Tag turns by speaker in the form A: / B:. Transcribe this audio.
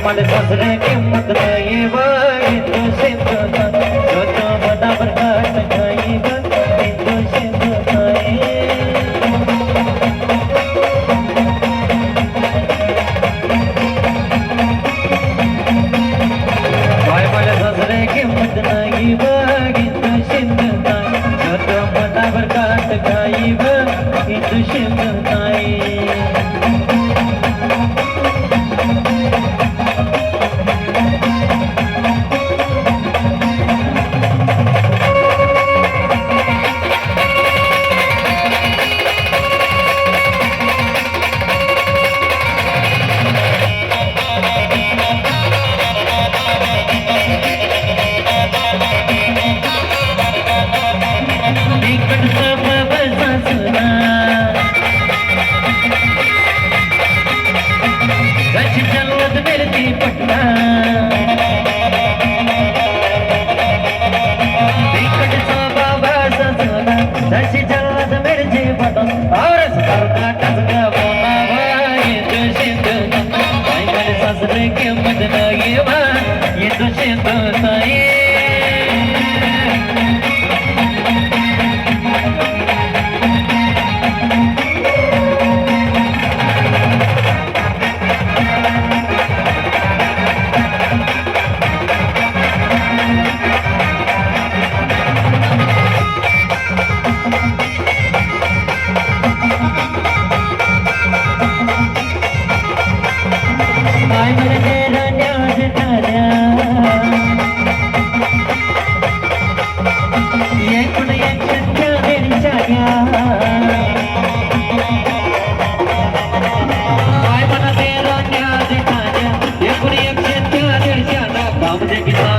A: माले सासरे किंमत नाही हिंदू सिंधू जो तो बराबर काट खाई हिंदू सिंधू माले सासरे किंमत नाही हिंदू सिंधू जो तो बराबर काट खाई हिंदू सिंधू Come